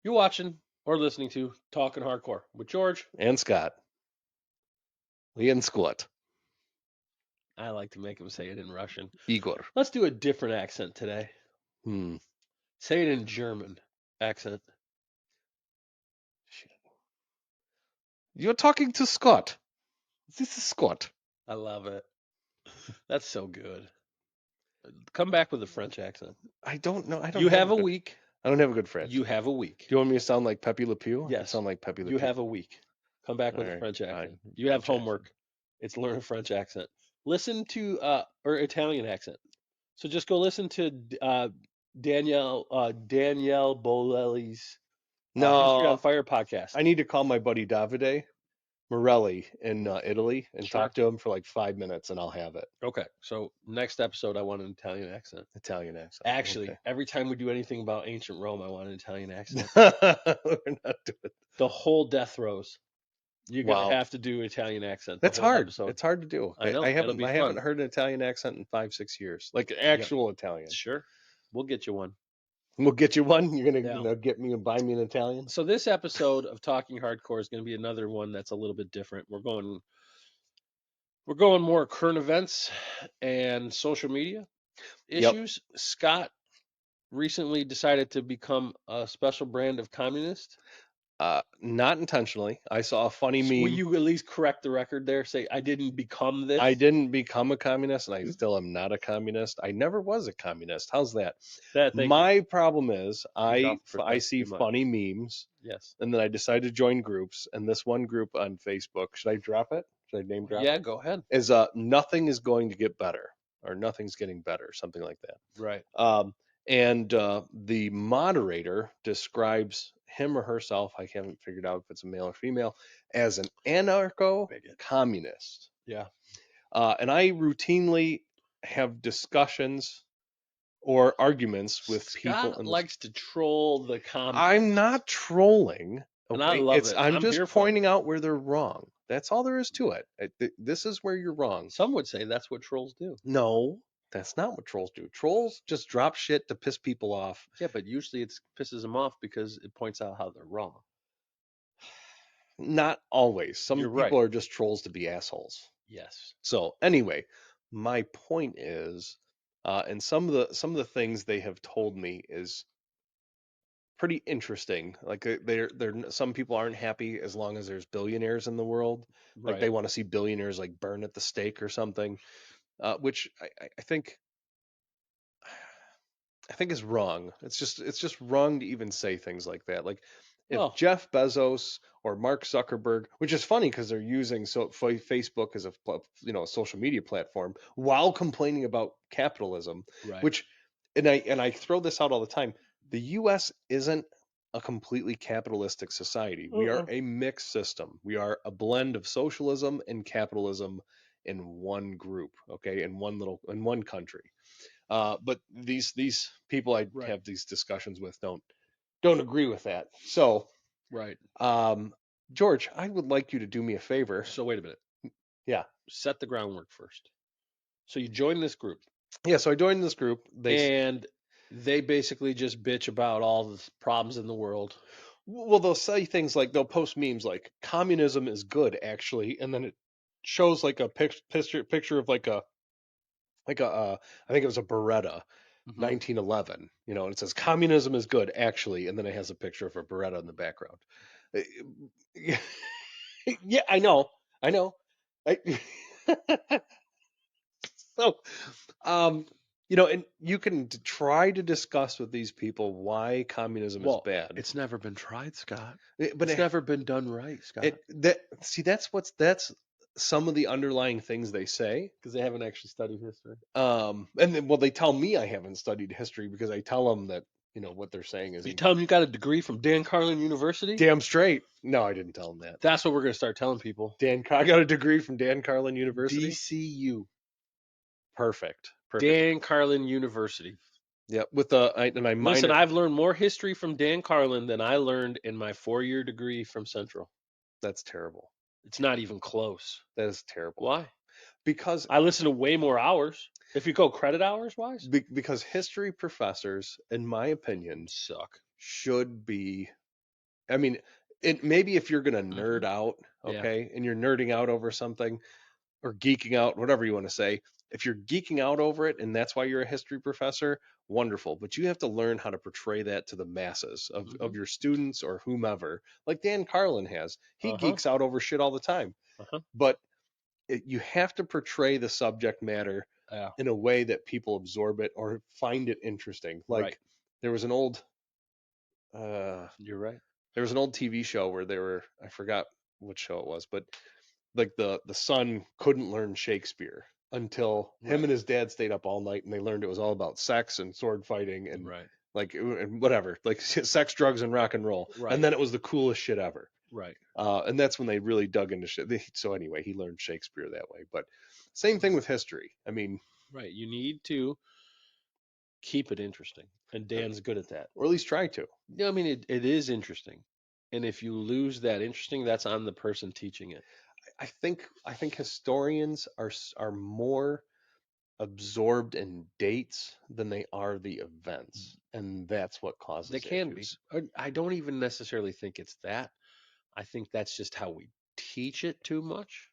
You're watching or listening to Talking Hardcore with George. And Scott. Ian Squat. I like to make him say it in Russian. Igor. Let's do a different accent today. Hmm. Say it in German accent. Shit. You're talking to Scott. This is Scott. I love it. That's so good. Come back with a French accent. I don't know. You have a week. I don't have a good French. You have a Do week. you want me to sound like Pepe Le Pew? I can Yes. sound like Pepe Le You Pew. have a week. Come back with a All right, French fine. accent. You have French homework. It's learn a French accent. Listen to or Italian accent. So just go listen to Danielle Bolelli's History on No, Fire podcast. I need to call my buddy Davide Morelli in Italy and Sure. talk to him for like 5 minutes, and I'll have it. Okay, so next episode, I want an Italian accent. Italian accent. Actually, every time we do anything about ancient Rome, I want an Italian accent. Okay. We're not doing. The whole death rows, you're Wow. gonna have to do Italian accent. That's whole hard. Episode. It's hard to do. I know. I It'll haven't. be I fun. haven't heard an Italian accent in 5-6 years, like actual Italian. Sure, we'll get you one. We'll get you one. You're gonna, Yeah. get me and buy me an Italian. So this episode of Talking Hardcore is going to be another one that's a little bit different. We're going more current events and social media issues. Scott recently decided to become a special brand of communist. Not intentionally. I saw a funny meme. Will you at least correct the record there? Say, I didn't become this. I didn't become a communist, and I still am not a communist. I never was a communist. How's that? My problem is I see funny memes. Yes. And then I decided to join groups, and this one group on Facebook. Should I drop it? Should I name drop it? Yeah, go ahead. Is nothing is going to get better, or nothing's getting better, something like that. Right. And the moderator describes him or herself, I haven't figured out if it's a male or female, as an anarcho-communist. Yeah. And I routinely have discussions or arguments with people. Scott likes to troll the communists. I'm not trolling. Okay? And I love it. I'm just pointing out where they're wrong. That's all there is to it. This is where you're wrong. Some would say that's what trolls do. No. That's not what trolls do. Trolls just drop shit to piss people off. Yeah, but usually it pisses them off because it points out how they're wrong. Not always. Some people are just trolls to be assholes. Yes. So anyway, my point is, and some of the things they have told me is pretty interesting. Like they're some people aren't happy as long as there's billionaires in the world. Like they want to see billionaires like burn at the stake or something, which I think is wrong. It's just wrong to even say things like that. Like if Jeff Bezos or Mark Zuckerberg, which is funny because they're using Facebook as a social media platform while complaining about capitalism, which and I throw this out all the time. The U.S. isn't a completely capitalistic society. We are a mixed system. We are a blend of socialism and capitalism in one group, okay, in one country. But these people I have these discussions with don't agree with that. So, George, I would like you to do me a favor. So wait a minute. Yeah. Set the groundwork first. So you join this group. Yeah, so I joined this group. And they basically just bitch about all the problems in the world. Well, they'll say things like, they'll post memes like, communism is good, actually. And then it shows like a picture of like a I think it was a Beretta, 1911, and it says communism is good, actually. And then it has a picture of a Beretta in the background. Yeah, I know. So, and you can try to discuss with these people why communism is bad. It's never been tried, Scott. But it's never been done right, Scott. That's some of the underlying things they say because they haven't actually studied history. And then, they tell me I haven't studied history because I tell them that what they're saying is. You tell them you got a degree from Dan Carlin University? Damn straight. No, I didn't tell them that. That's what we're gonna start telling people. I got a degree from Dan Carlin University. DCU. Perfect. Dan Carlin University. Yeah, Listen, I've learned more history from Dan Carlin than I learned in my 4-year degree from Central. That's terrible. It's not even close. That is terrible. Why? Because I listen to way more hours. If you go credit hours wise, because history professors, in my opinion, suck. Should be I mean, maybe if you're gonna Hmm. nerd out, Yeah. okay, and you're nerding out over something or geeking out, whatever you want to say. If you're geeking out over it and that's why you're a history professor, wonderful. But you have to learn how to portray that to the masses of Hmm. your students or whomever, like Dan Carlin has. He Uh-huh. geeks out over shit all the time. Uh-huh. But you have to portray the subject matter Yeah. in a way that people absorb it or find it interesting. Right. Like there was an old uh You're right. there was an old TV show where they were, I forgot which show it was, but like the son couldn't learn Shakespeare until him Right. and his dad stayed up all night and they learned it was all about sex and sword fighting and Right. like and whatever, like sex, drugs, and rock and roll. And Right. then it was the coolest shit ever. Right. And that's when they really dug into shit. So anyway, he learned Shakespeare that way. But same thing Right. with history. I mean, Right. You need to keep it interesting. And Dan's good at that. or at least try to. Yeah, I mean it is interesting. And if you lose that interesting, that's on the person teaching it. I think historians are more absorbed in dates than they are the events, and that's what They causes can be. issues. I don't even necessarily think it's that. I think that's just how we teach it too much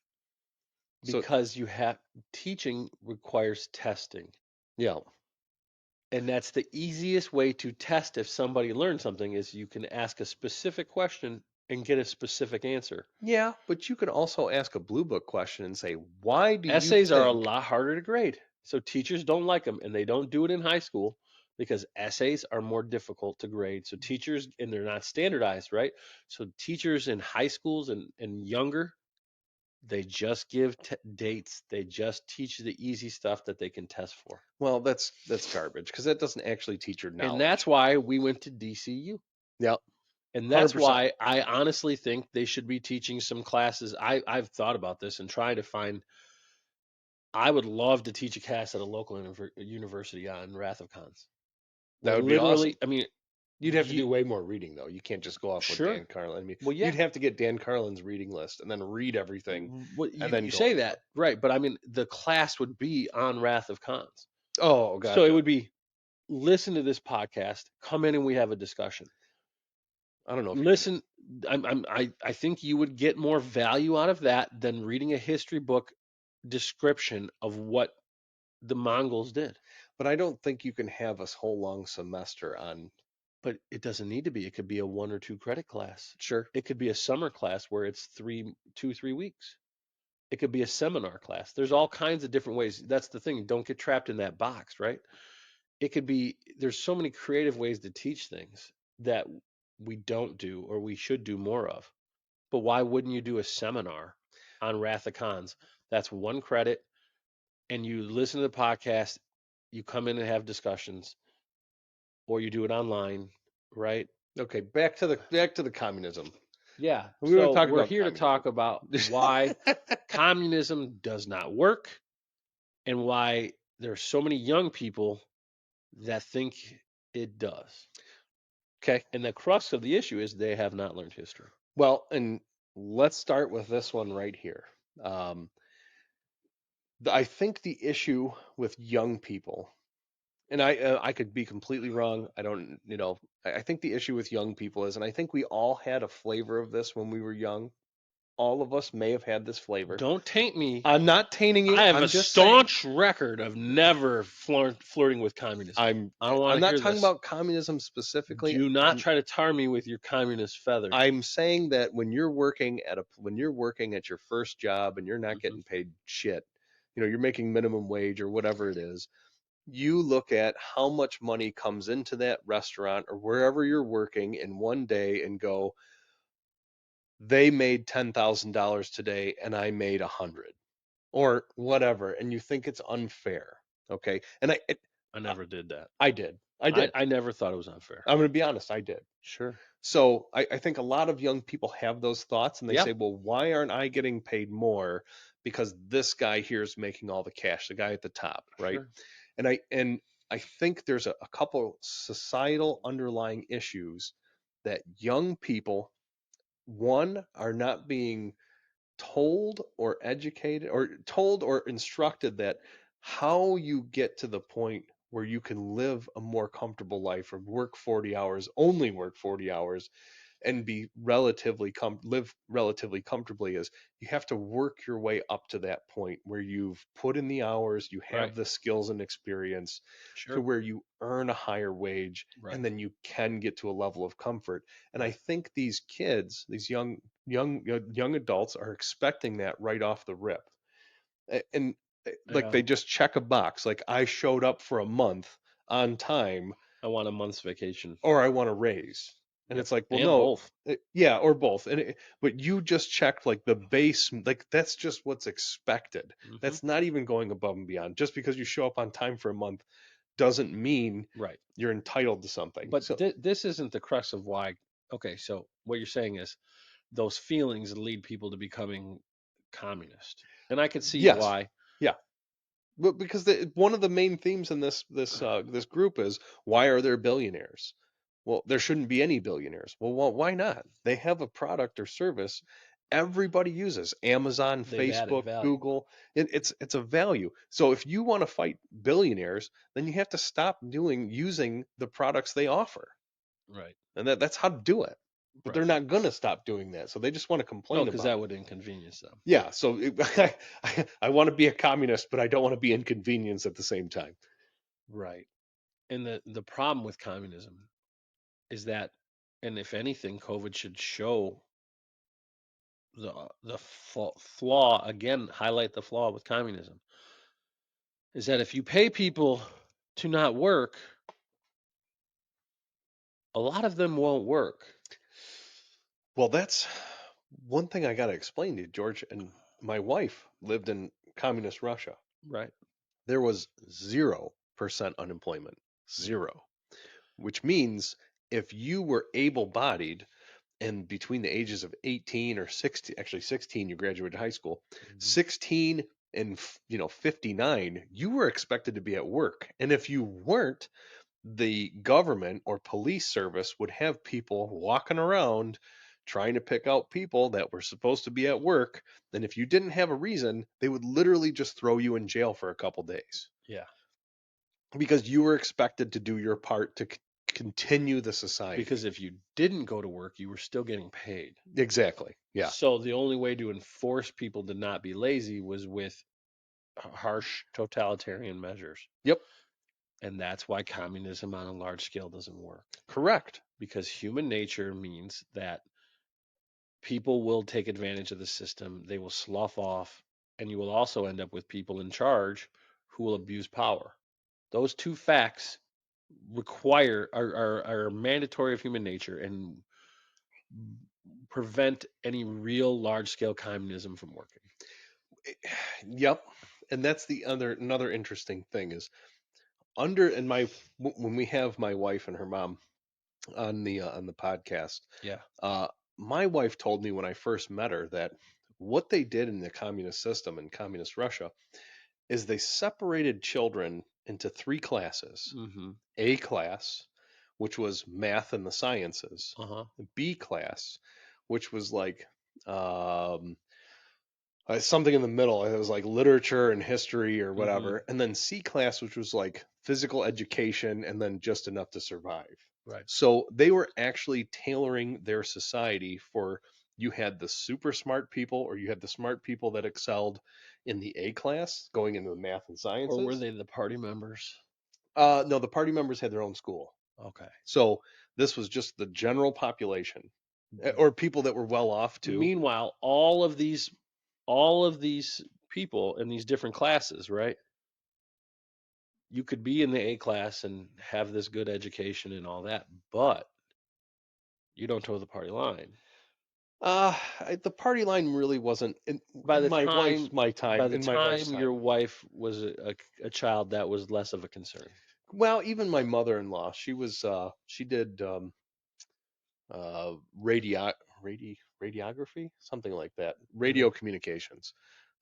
So because you have teaching requires testing. yeah, And that's the easiest way to test if somebody learned something is you can ask a specific question and get a specific answer. yeah, but you can also ask a blue book question and say, why do you Essays are a think? lot harder to grade. So teachers don't like them and they don't do it in high school because essays are more difficult to grade. So teachers, and they're not standardized, right? So teachers in high schools and younger, they just give dates. They just teach the easy stuff that they can test for. Well, that's garbage because that doesn't actually teach your And that's knowledge. why we went to DCU. Yeah, And that's 100%. why I honestly think they should be teaching some classes. I've thought about this and trying to find. I would love to teach a class at a local university on Wrath of Khans, That where would be awesome. literally, I mean, You'd have to you do way more reading though. You can't just go off what sure. Dan Carlin. I mean, Well, you'd yeah. have to get Dan Carlin's reading list and then read everything What and you then you go say off of that right, but I mean, the class would be on Wrath of Khans, it. Oh, so it gotcha. would be listen to this podcast, come in and we have a discussion. I don't know if you can. Listen, I think you would get more value out of that than reading a history book description of what the Mongols did. But I don't think you can have a whole long semester on. But it doesn't need to be. It could be a 1 or 2 credit class. Sure. It could be a summer class where it's 3 weeks. It could be a seminar class. There's all kinds of different ways. That's the thing. Don't get trapped in that box, right? It could be, there's so many creative ways to teach things that we don't do or we should do more of. But why wouldn't you do a seminar on Wrath of Khans? That's 1 credit, and you listen to the podcast, you come in and have discussions, or you do it online, right? Okay, back to the communism. Yeah. We want to So talk we're about here to communism. talk about why communism does not work and why there's so many young people that think it does. Okay. And the crux of the issue is they have not learned history. Well, and let's start with this one right here. Um, I think the issue with young people, and I could be completely wrong. I don't, I think the issue with young people is, and I think we all had a flavor of this when we were young. All of us may have had this flavor. Don't taint me. I'm not tainting you. I have a I'm just saying. staunch record of never flirting with communism. I'm I don't want I'm to not hear talking this. about communism specifically. Do not I'm try to tar me with your communist feathers. I'm saying that when you're working at your first job and you're not Hmm. getting paid shit, you're making minimum wage or whatever it is, you look at how much money comes into that restaurant or wherever you're working in one day and go, they made $10,000 today and I made 100 or whatever, and you think it's unfair. Okay. And I never did that. I did. I did. I never thought it was unfair. I'm going to be honest. I did. Sure. So I think a lot of young people have those thoughts and they Yeah, say, well, why aren't I getting paid more? Because this guy here is making all the cash, the guy at the top, right? sure. And I think there's a couple societal underlying issues that young people, one, are not being told or educated or told or instructed that how you get to the point where you can live a more comfortable life or work 40 hours, only work 40 hours, and be live relatively comfortably is you have to work your way up to that point where you've put in the hours, you Right. have the skills and experience to Sure. where you earn a higher wage, Right. and then you can get to a level of comfort. And I Right. think these kids, these young adults are expecting that right off the rip. And like Yeah. they just check a box like I showed up for a month on time, I want a month's vacation. or I want to raise. And Yep. it's like, well, And no, both. yeah, or both. But you just checked like the base, like that's just what's expected. Hmm. That's not even going above and beyond. Just because you show up on time for a month doesn't mean Right. you're entitled to something. But So, this isn't the crux of why. Okay, so what you're saying is those feelings lead people to becoming communist, and I could see yes, why. yeah. But because one of the main themes in this group is why are there billionaires? Well, there shouldn't be any billionaires. Well, why not? They have a product or service everybody uses. Amazon, They've added Facebook, value. Google. It's a value. So if you want to fight billionaires, then you have to stop using the products they offer, Right. and that's how to do it. But they're Right. not going to stop doing that. So they just want to No, complain because about that it. would inconvenience them. Yeah. So I want to be a communist, but I don't want to be inconvenienced at the same time. Right. And the problem with communism is that, and if anything, COVID should show the flaw again, highlight the flaw with communism is that if you pay people to not work, a lot of them won't work. Well, that's one thing I got to explain to you, George. And my wife lived in communist Russia. Right. There was 0% unemployment, zero, which means if you were able bodied and between the ages of 18 or 16, actually 16, you graduated high school, Hmm. 16 and 59, you were expected to be at work. And if you weren't, the government or police service would have people walking around trying to pick out people that were supposed to be at work. And if you didn't have a reason, they would literally just throw you in jail for a couple days Yeah. because you were expected to do your part to continue the society. Because if you didn't go to work, you were still getting paid. Exactly. Yeah. So the only way to enforce people to not be lazy was with harsh totalitarian measures. Yep. And that's why communism on a large scale doesn't work. Correct. Because human nature means that people will take advantage of the system, they will slough off, and you will also end up with people in charge who will abuse power. Those two facts are mandatory of human nature and prevent any real large scale communism from working. Yep. And that's the other another interesting thing is under in my when we have my wife and her mom on the podcast. Yeah. Uh, my wife told me when I first met her that what they did in the communist system in communist Russia is they separated children into three classes. Mm-hmm. A class, which was math and the sciences. Uh-huh. B class, which was like um, something in the middle. It was like literature and history or Mm-hmm. whatever. And then C class, which was like physical education and then just enough to survive. Right. So they were actually tailoring their society for you had the super smart people or you had the smart people that excelled in the A class going into the math and Or were sciences. they the party members? No, the party members had their own school. Okay. So this was just the general population or people that were well off too. Meanwhile, all of these people in these different classes, right? You could be in the A class and have this good education and all that, but you don't toe the party line. The party line really wasn't in By the my wife's time my by time the in my wife's time time. your wife was a child, that was less of a concern. Well, even my mother-in-law, she did uh radio radiography, something like that, Uh-huh. radio communications.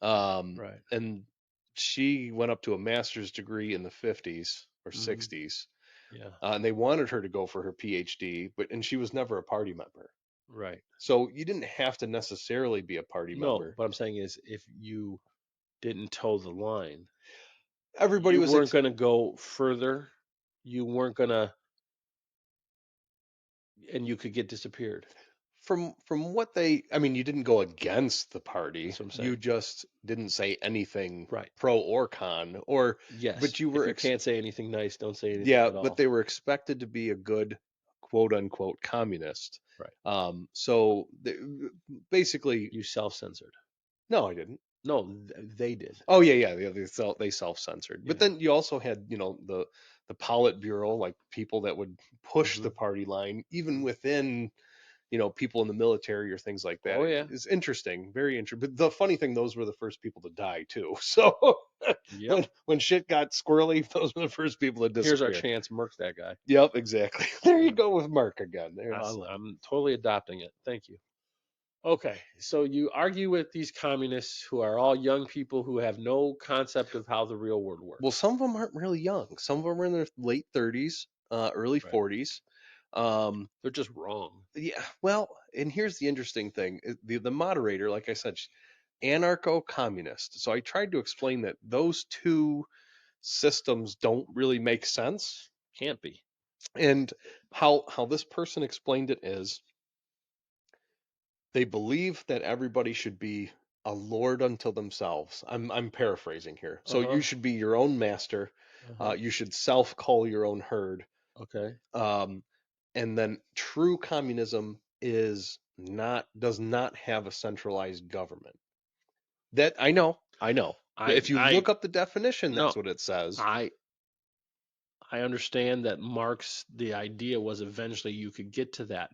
Um Right. and she went up to a master's degree in the 50s or Hmm. 60s. Yeah. And they wanted her to go for her PhD, and she was never a party member. Right. So you didn't have to necessarily be a party No, member. what I'm saying is if you didn't toe the line, Everybody you was weren't going to go further. You weren't going to, and you could get disappeared. from what they, I mean, you didn't go against the party. That's what I'm You saying. just didn't say anything Right. pro or con, or Yes. but you If were you can't say anything nice, don't say anything yeah, at but all. they were expected to be a good quote unquote communist. Right. So basically, You self-censored. no, I didn't. No, they did. Oh yeah, yeah, they self-censored. But Yeah. then you also had, the Politburo, like people that would push Hmm. the party line, even Hmm. within, people in the military or things like that. Oh yeah. It's interesting, very interesting. But the funny thing, those were the first people to die too. So Yep. when shit got squirrely, those were the first people to Here's our disappear. chance. Murk that guy. Yep, exactly. There you Yeah. go with Mark again. There's I'm totally adopting it. Thank you. Okay, so you argue with these communists who are all young people who have no concept of how the real world well, works. some of them aren't really young. Some of them are in their late 30s, early Right. 40s. Um, They're just wrong. Yeah, well, and here's the interesting thing. The moderator, like I said, anarcho-communist. So I tried to explain that those two systems don't really make sense. Can't be. And how this person explained it is they believe that everybody should be a lord unto themselves. I'm paraphrasing here. So Uh-huh. you should be your own master. Uh-huh. You should self-call your own herd. Okay. Um, and then true communism is not does not have a centralized government. That I know. But I if you I look up the definition, no, that's what it says. I I understand that Marx the idea was eventually you could get to that.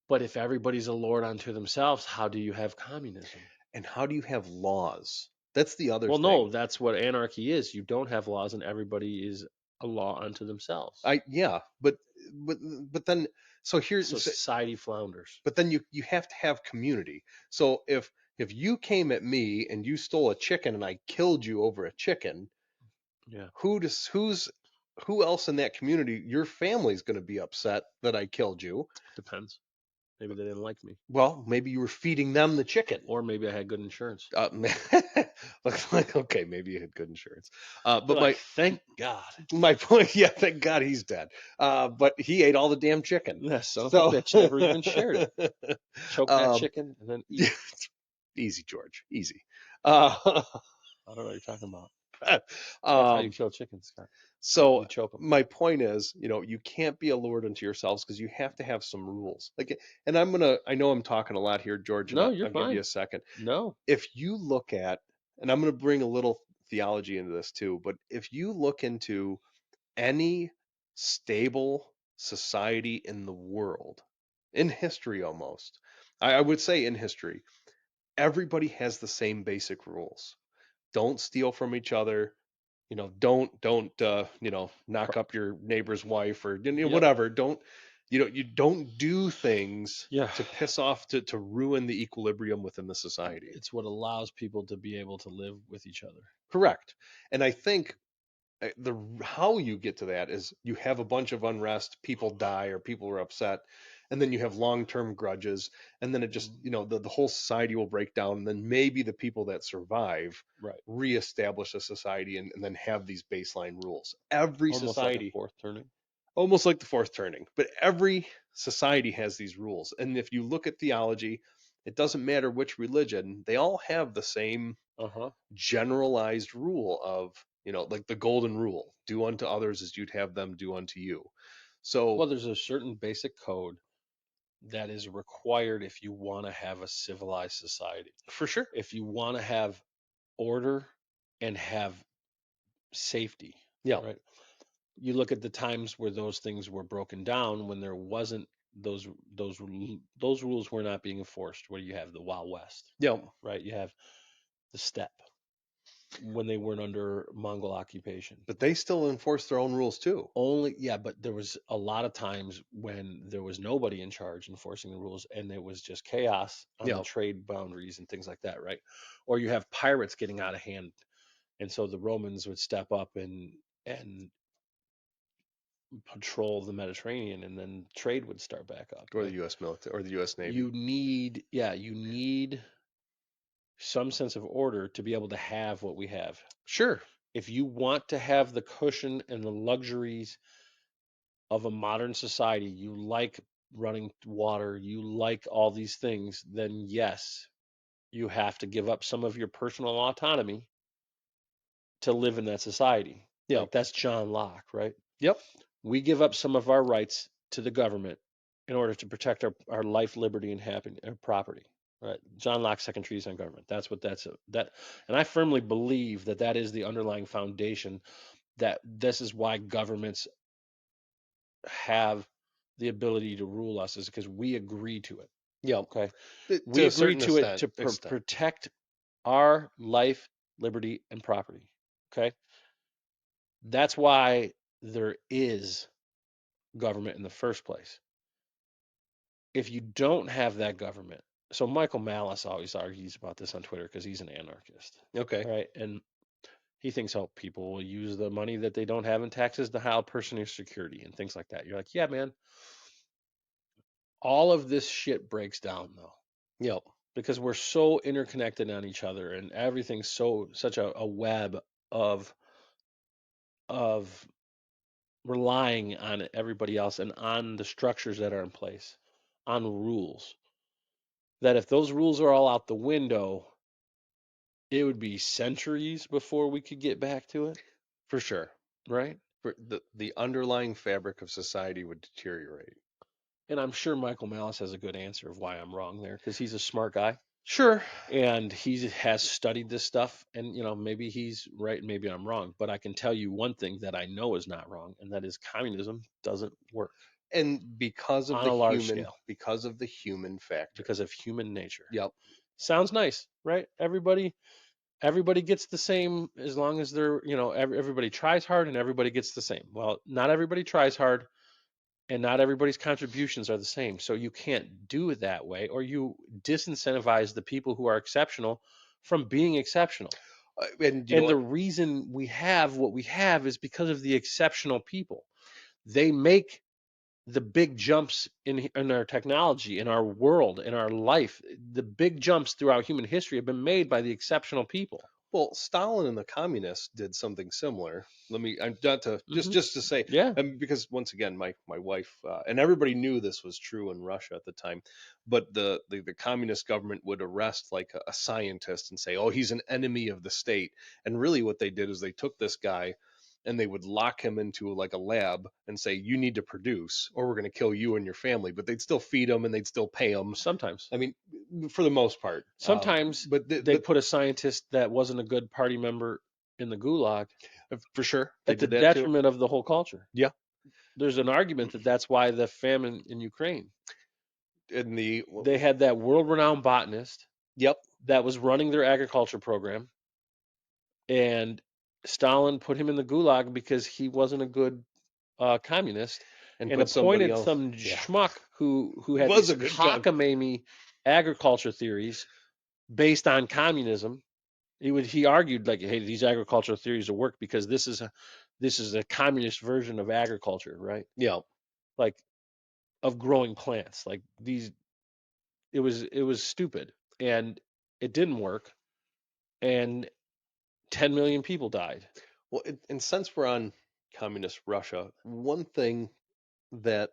But if everybody's a lord unto themselves, how do you have communism? And how do you have laws? That's the other Well, thing. no, that's what anarchy is. You don't have laws and everybody is a law unto themselves. I Yeah, but but then so So here's society flounders. but then you have to have community. So if you came at me and you stole a chicken and I killed you over a chicken, Yeah, who else in that community, your family's going to be upset that I killed you? depends. Maybe they didn't like me, Well, maybe you were feeding them the chicken. or maybe I had good insurance. Uh, looks like okay, maybe you had good insurance. They're But like, my thank God. my point, yeah, thank God he's dead. But he ate all the damn chicken. That son of a So, bitch never even shared it. Choke that um, chicken and then eat it. easy, George, easy. Uh, I don't know what you're talking about. That's how you um, kill chickens, Scott. so You choke them. my point is, you can't be a lord unto yourselves because you have to have some rules. Like, and I know I'm talking a lot here, George, and No, you're I'll give you fine. a second. No. If you look at, and I'm going to bring a little theology into this too, but if you look into any stable society in the world, in history almost, I would say in history, everybody has the same basic rules. Don't steal from each other. Don't knock up your neighbor's wife, or Yep. whatever. You don't do things Yeah. to piss off, to ruin the equilibrium within the society. It's what allows people to be able to live with each other. Correct. And I think the how you get to that is you have a bunch of unrest, people die or people are upset, and then you have long-term grudges, and then it just, Mhm. the whole society will break down, and then maybe the people that survive Right. reestablish a society, and then have these baseline rules. Every Almost like a society, fourth turning. almost like the fourth turning, but every society has these rules. And if you look at theology, it doesn't matter which religion, they all have the same Uh huh. generalized rule of, like the golden rule: do unto others as you'd have them do unto you. So Well, there's a certain basic code that is required if you want to have a civilized society. for sure. If you want to have order and have safety, Yeah. right? You look at the times where those things were broken down when there wasn't those rules were not being enforced. Where you have the Wild West, Yeah. right? You have the steppe when they weren't under Mongol occupation. But they still enforce their own rules too. Only, yeah, but there was a lot of times when there was nobody in charge enforcing the rules and it was just chaos on the Yeah. trade boundaries and things like that, right? Or you have pirates getting out of hand, and so the Romans would step up and patrol the Mediterranean, and then trade would start back up, Or the right? U.S. military or the U.S. Navy. You need some sense of order to be able to have what we have. Sure. If you want to have the cushion and the luxuries of a modern society, you like running water, you like all these things, then yes, you have to give up some of your personal autonomy to live in that society. Yeah. Like that's John Locke, right? Yep. We give up some of our rights to the government in order to protect our life, liberty, and happiness, and property. Right? John Locke's Second Treatise on Government. That's what that, and I firmly believe that that is the underlying foundation. That this is why governments have the ability to rule us, is because we agree to it. Yep. Okay, To we a agree certain to it to extent. protect our life, liberty, and property. Okay, that's why there is government in the first place. If you don't have that government, so Michael Malice always argues about this on Twitter because he's an anarchist, Okay. right? And he thinks, oh, people will use the money that they don't have in taxes to house personal security and things like that. You're like, yeah, man, all of this shit breaks down though, Yep. because we're so interconnected on each other and everything's such a web of of relying on everybody else and on the structures that are in place, on rules, that if those rules are all out the window, it would be centuries before we could get back to it, For sure. right? For the underlying fabric of society would deteriorate. And I'm sure Michael Malice has a good answer of why I'm wrong there because he's a smart guy Sure. and he has studied this stuff. And, maybe he's right and maybe I'm wrong. But I can tell you one thing that I know is not wrong, and that is communism doesn't work And on a large scale because of the human factor. because of human nature. Yep. Sounds nice, right? Everybody gets the same as long as they're, everybody tries hard and everybody gets the same. Well, not everybody tries hard and not everybody's contributions are the same. So you can't do it that way, or you disincentivize the people who are exceptional from being exceptional. And you know And the what? reason we have what we have is because of the exceptional people. They make the big jumps in our technology, in our world, in our life. The big jumps throughout human history have been made by the exceptional people. Well, Stalin and the communists did something similar. I'm not to Hmm. just to say, Yeah, because once again, my wife and everybody knew this was true in Russia at the time, but the communist government would arrest like a scientist and say, oh, he's an enemy of the state, and really what they did is they took this guy and they would lock him into like a lab and say, you need to produce, or we're going to kill you and your family. But they'd still feed him and they'd still pay him. sometimes. I mean, for the most part. Sometimes they But put a scientist that wasn't a good party member in the gulag for sure, they at the did that too. detriment of the whole culture. Yeah, There's an argument that that's why the famine in Ukraine. in the They had that world-renowned botanist yep, that was running their agriculture program, and Stalin put him in the gulag because he wasn't a good communist, and and put somebody appointed else. some Yeah, schmuck who had was these a good con. cockamamie agriculture theories based on communism. He argued like, hey, these agricultural theories will work because this is a communist version of agriculture, right? Yeah. Like of growing plants. Like these, it was stupid, and it didn't work, and 10 million people died. Well, and since we're on communist Russia, one thing that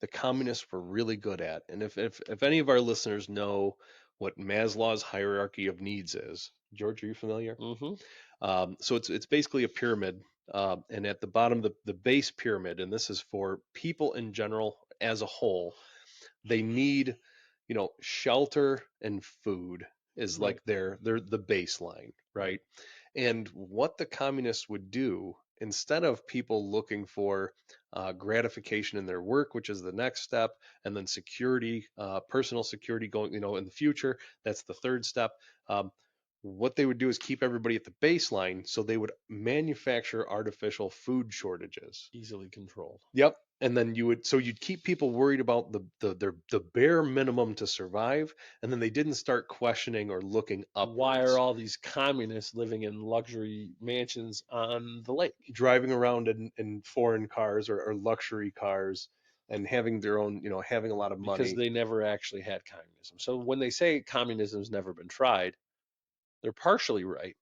the communists were really good at, and if any of our listeners know what Maslow's hierarchy of needs is, George, are you familiar? Hmm. So it's basically a pyramid, and at the bottom, the base pyramid, and this is for people in general as a whole, they need, shelter and food is Right. like their the baseline, Right. right? And what the communists would do, instead of people looking for gratification in their work, which is the next step, and then security, personal security going, in the future, that's the third step. Um, what they would do is keep everybody at the baseline, so they would manufacture artificial food shortages. Easily controlled. Yep. And then you'd keep people worried about the bare minimum to survive, and then they didn't start questioning or looking Why are upwards, all these communists living in luxury mansions on the lake? driving around in foreign cars or luxury cars, and having their own, having a lot of Because money. they never actually had communism. So when they say communism's never been tried, they're partially right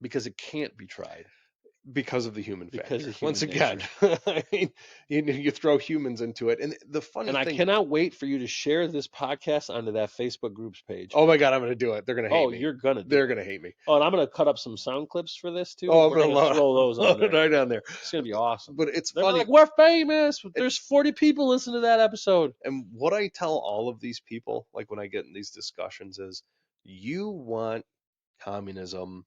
because it can't be tried. because of the human because factor. of Once human again, nature. I mean, you throw humans into it, and the funny And I thing. cannot wait for you to share this podcast onto that Facebook groups page. Oh my God, I'm going to do it. They're going to hate Oh, me. you're gonna do They're it. going to hate me. Oh, and I'm gonna cut up some sound clips for this too. Oh, I'm We're going to gonna throw those on load it there. right on there. It's gonna be awesome. But it's They're like, funny. we're famous. And, There's 40 people listening to that episode. and what I tell all of these people, like when I get in these discussions, is you want communism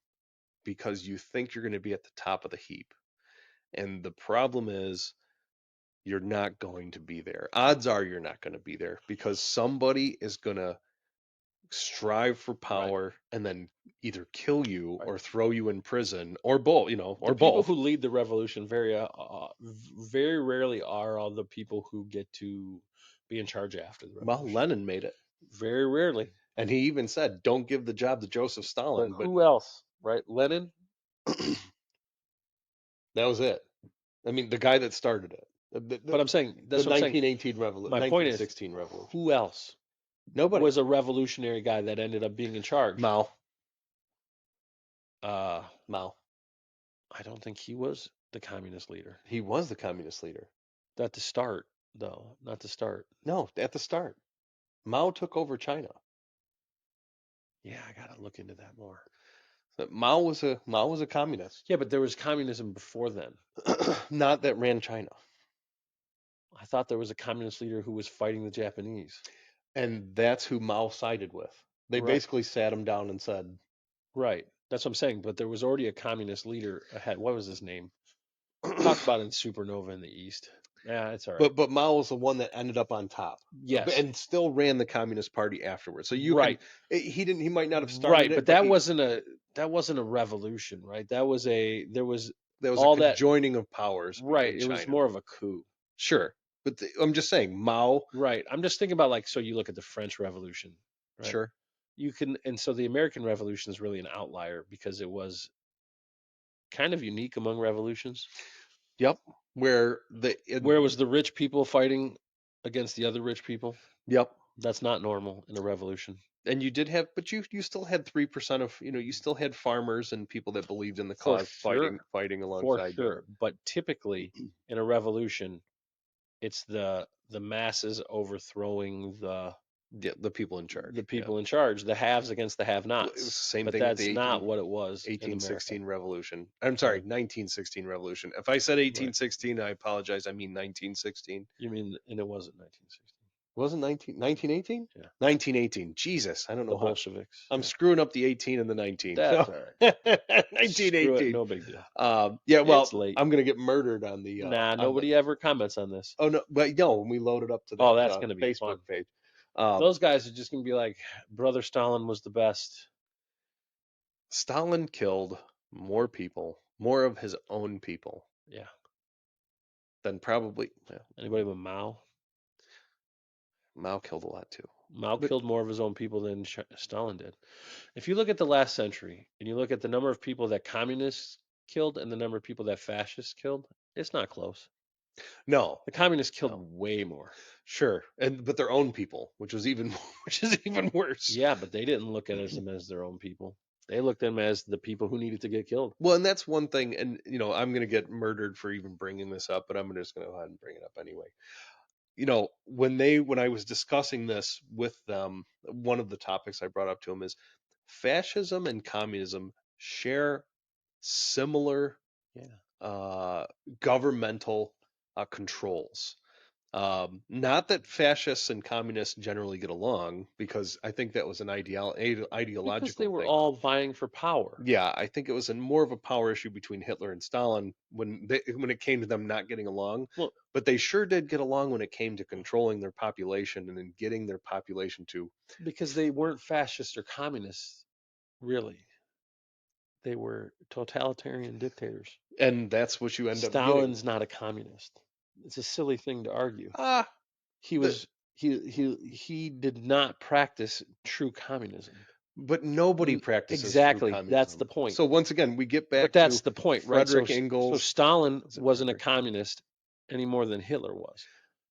because you think you're going to be at the top of the heap. And the problem is you're not going to be there. Odds are you're not going to be there because somebody is going to strive for Right, power and then either kill you right. or throw you in prison or both, The or people both. who lead the revolution very rarely are all the people who get to be in charge after the Well, revolution. Lenin made it. Very rarely. And he even said, don't give the job to Joseph But Stalin. But who else? Right? Lenin. that was it. I mean, the guy that started it. But I'm saying The that's what I'm saying. 1918 revolution, My point is, 1916 revolution. who else Nobody. was a revolutionary guy that ended up being in charge? Mao. Uh, Mao. I don't think he was the communist leader. He was the communist leader. Not to start, though. Not to start. No, at the start. Mao took over China. Yeah, I gotta look into that more. Mao was a communist. Yeah, but there was communism before then. Not that ran China. I thought there was a communist leader who was fighting the Japanese. And that's who Mao sided with. They Right. basically sat him down and said, Right. That's what I'm saying. But there was already a communist leader ahead. What was his name? Talked about in Supernova in the East. Yeah, it's all right. but Mao was the one that ended up on top, Yes. and still ran the Communist Party afterwards. So you can Right. he might not have started Right. it, But but that wasn't a revolution, right? There was there was a all that. conjoining of powers Right. in It was China. more of a coup. Sure, but I'm just saying Mao. Right. I'm just thinking about like, so you look at the French Revolution, right? Sure. And so the American Revolution is really an outlier because it was kind of unique among revolutions, Yep. where it was the rich people fighting against the other rich people. Yep. That's not normal in a revolution. And you did have, but you still had 3% of you still had farmers and people that believed in the For cause sure. fighting For alongside you. sure. But typically in a revolution, it's the masses overthrowing The people in charge. the Yeah. people in charge, the haves against the Well, it was have-nots. the same But thing with that's the not what it was in America. 1816 revolution. I'm sorry, Right. 1916 revolution. If I said Right. 1816, I apologize. I mean 1916. You mean, and it wasn't 1916. Wasn't 1918? Yeah. 1918. Jesus, I don't The know how. Bolsheviks. I'm Yeah. screwing up the 18 and the 19. That's So all right. Screw it. 1918. No big deal. Yeah, well, It's late. I'm gonna get murdered on the Nah, on the. nobody ever comments on this. Oh no, but no, when we load it up to that Oh, that's gonna be Facebook fun. page. Um, Those guys are just gonna be like, Brother Stalin was the best. Stalin killed more people, more of his own people Yeah. than probably. Yeah, Anybody but Mao? Mao killed a lot too. Mao But killed more of his own people than Stalin did. If you look at the last century and you look at the number of people that communists killed and the number of people that fascists killed, it's not close. no, The communists killed no, way more. sure, and but their own people, which was even which is even worse. Yeah, but they didn't look at them as their own people. They looked at them as the people who needed to get killed. Well, and that's one thing, and I'm gonna get murdered for even bringing this up, but I'm just gonna go ahead and bring it up anyway. When I was discussing this with them, one of the topics I brought up to them is fascism and communism share similar Yeah. uh, governmental controls. Not that fascists and communists generally get along, because I think that was an Because they ideological were thing. all vying for power. Yeah, I think it was more of a power issue between Hitler and Stalin when it came to them not getting along. Well, But they sure did get along when it came to controlling their population and then getting their population to. because they weren't fascists or communists, really. They were totalitarian dictators. And that's what you end up getting. Stalin's not a communist. It's a silly thing to argue. Ah, He the, was he did not practice true communism. but nobody practices true Exactly. That's the communism. point. So once again, we get But back that's to the point, right? Frederick So Engels. Stalin Is it wasn't a Frederick? communist any more than Hitler was.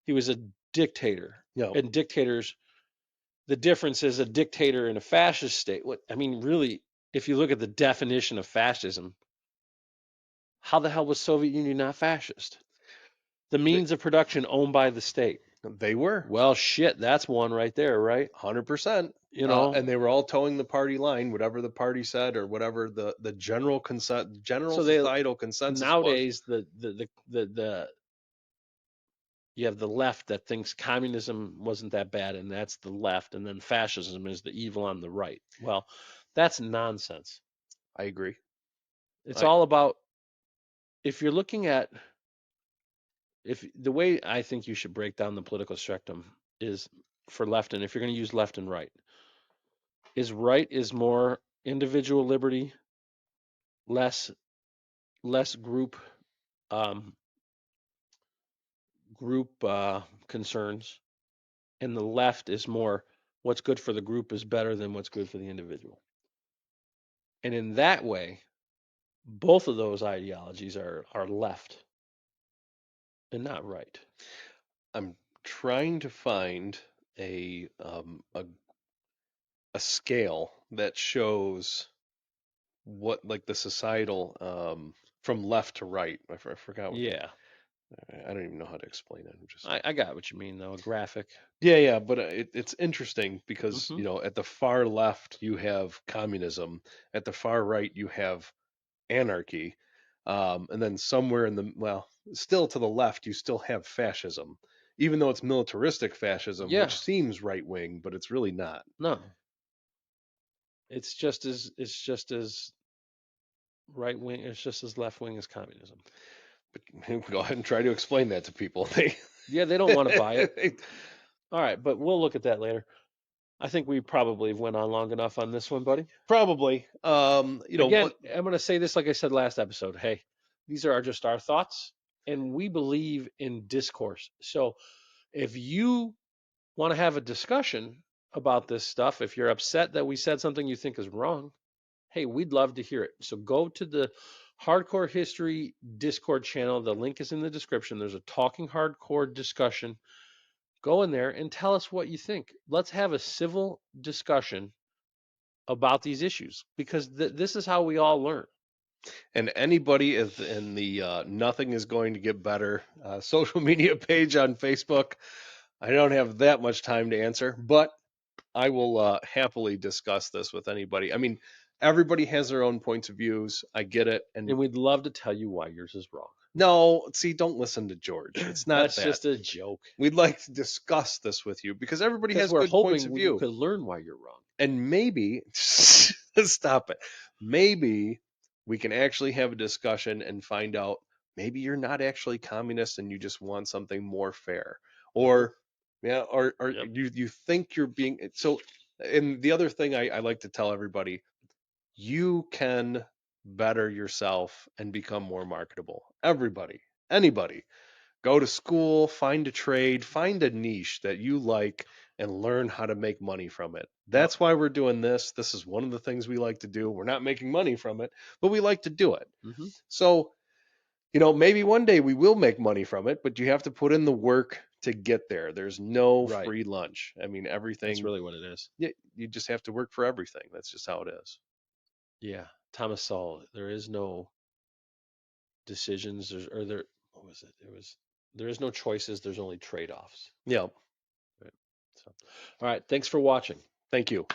He was a dictator. No. And dictators, the difference is a dictator in a fascist state. What I mean, really, if you look at the definition of fascism, How the hell was Soviet Union not fascist? The They, means of production owned by the state. they were Well, shit, that's one right there, right? 100%. You know, And they were all towing the party line, whatever the party said or whatever the general so they societal consensus was. nowadays the you have the left that thinks communism wasn't that bad, and that's the left, and then fascism is the evil on the right. Well, that's nonsense. I agree. It's I all about, if you're looking at, if the way I think you should break down the political spectrum is for left, and if you're going to use left and right is more individual liberty, less less um, group concerns, and the left is more what's good for the group is better than what's good for the individual. And in that way, both of those ideologies are left and not right. I'm trying to find a um a, a scale that shows what like the societal from left to right. I forgot what Yeah, I don't even know how to explain it. I'm just I got what you mean though. A graphic. yeah, but it's interesting because Hmm. at the far left you have communism, at the far right you have anarchy, and then somewhere in the well, still to the left you still have fascism, even though it's militaristic fascism, Yeah, which seems right wing, but it's really not. no, it's just as right wing. It's just as left wing as communism. But go ahead and try to explain that to people. Yeah, they don't want to buy it. All right, but we'll look at that later. I think we probably went on long enough on this one, buddy. Probably, Again, but I'm going to say this like I said last episode. Hey, these are just our thoughts, and we believe in discourse. So if you want to have a discussion about this stuff, if you're upset that we said something you think is wrong, hey, we'd love to hear it. So go to the Hardcore History Discord channel. The link is in the description. There's a talking hardcore discussion. Go in there and tell us what you think. Let's have a civil discussion about these issues because this is how we all learn. and anybody is in the nothing is going to get better social media page on Facebook. I don't have that much time to answer, but I will happily discuss this with anybody. I mean, everybody has their own points of views. I get it. And And we'd love to tell you why yours is wrong. no, see, don't listen to George. It's not That's that. just a joke. We'd like to discuss this with you because everybody Because has we're good points hoping of you view. could learn why you're wrong. And maybe, stop it. Maybe we can actually have a discussion and find out maybe you're not actually communist and you just want something more fair. Hmm. Or, yeah, or Yep. you think you're being so. And the other thing I like to tell everybody, you can better yourself and become more marketable. Everybody, anybody. Go to school, find a trade, find a niche that you like, and learn how to make money from it. Yep. That's why we're doing this. This is one of the things we like to do. We're not making money from it, but we like to do it. Hmm. So, maybe one day we will make money from it, but you have to put in the work to get there. There's no Right. free lunch. I mean, That's everything, really what it is. yeah, you just have to work for everything. That's just how it is. Yeah. Thomas Sowell. There is no decisions. Or there. What was it? It was. There is no choices. There's only trade offs. Yeah. Right. So, all right. Thanks for watching. Thank you.